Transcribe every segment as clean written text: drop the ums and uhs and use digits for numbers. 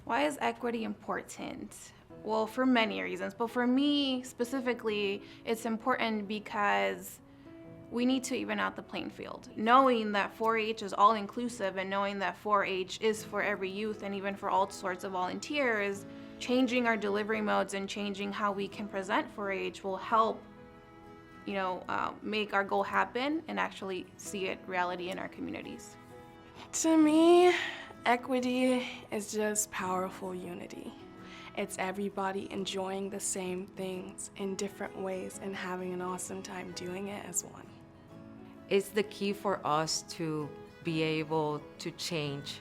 Why is equity important? Well, for many reasons, but for me specifically, it's important because we need to even out the playing field. Knowing that 4-H is all inclusive and knowing that 4-H is for every youth and even for all sorts of volunteers, changing our delivery modes and changing how we can present 4-H will help, make our goal happen and actually see it reality in our communities. To me, equity is just powerful unity. It's everybody enjoying the same things in different ways and having an awesome time doing it as one. It's the key for us to be able to change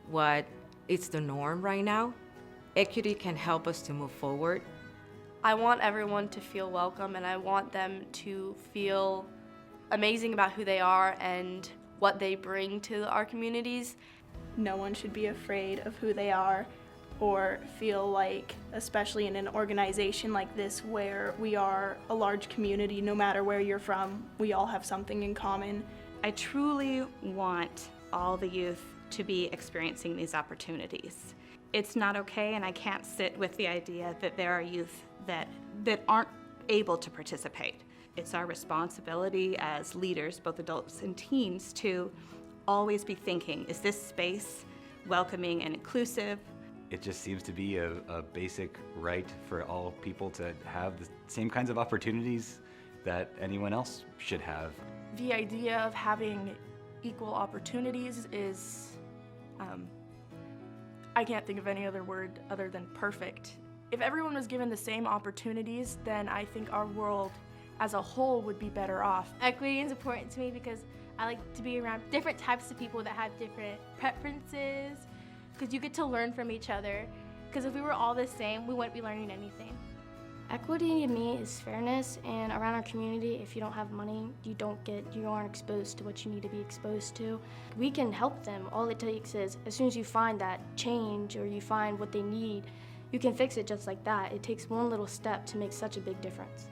what is the norm right now. Equity can help us to move forward. I want everyone to feel welcome, and I want them to feel amazing about who they are and what they bring to our communities. No one should be afraid of who they are or feel like, especially in an organization like this where we are a large community, no matter where you're from, we all have something in common. I truly want all the youth to be experiencing these opportunities. It's not okay, and I can't sit with the idea that there are youth that aren't able to participate. It's our responsibility as leaders, both adults and teens, to always be thinking, is this space welcoming and inclusive? It just seems to be a basic right for all people to have the same kinds of opportunities that anyone else should have. The idea of having equal opportunities is, I can't think of any other word other than perfect. If everyone was given the same opportunities, then I think our world as a whole would be better off. Equity is important to me because I like to be around different types of people that have different preferences, because you get to learn from each other. Because if we were all the same, we wouldn't be learning anything. Equity to me is fairness, and around our community, if you don't have money, you aren't exposed to what you need to be exposed to. We can help them. All it takes is, as soon as you find that change or you find what they need, you can fix it just like that. It takes one little step to make such a big difference.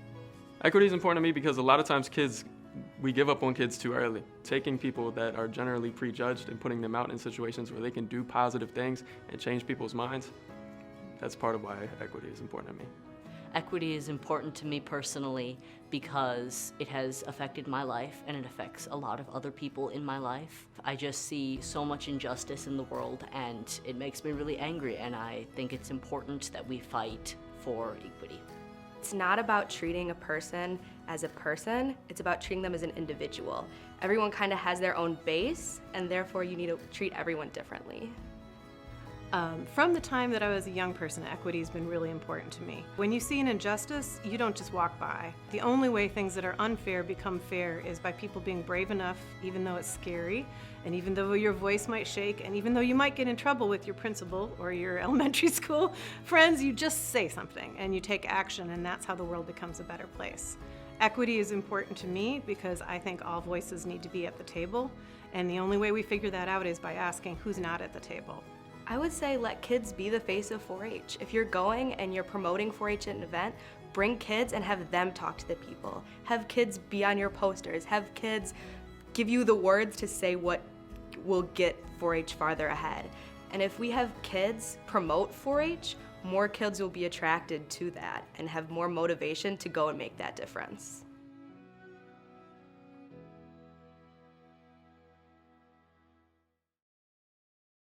Equity is important to me because a lot of times we give up on kids too early. Taking people that are generally prejudged and putting them out in situations where they can do positive things and change people's minds, that's part of why equity is important to me. Equity is important to me personally because it has affected my life and it affects a lot of other people in my life. I just see so much injustice in the world and it makes me really angry, and I think it's important that we fight for equity. It's not about treating a person as a person, it's about treating them as an individual. Everyone kind of has their own base, and therefore you need to treat everyone differently. From the time that I was a young person, equity has been really important to me. When you see an injustice, you don't just walk by. The only way things that are unfair become fair is by people being brave enough, even though it's scary, and even though your voice might shake, and even though you might get in trouble with your principal or your elementary school friends, you just say something and you take action, and that's how the world becomes a better place. Equity is important to me because I think all voices need to be at the table, and the only way we figure that out is by asking who's not at the table. I would say let kids be the face of 4-H. If you're going and you're promoting 4-H at an event, bring kids and have them talk to the people. Have kids be on your posters. Have kids give you the words to say what will get 4-H farther ahead. And if we have kids promote 4-H, more kids will be attracted to that and have more motivation to go and make that difference.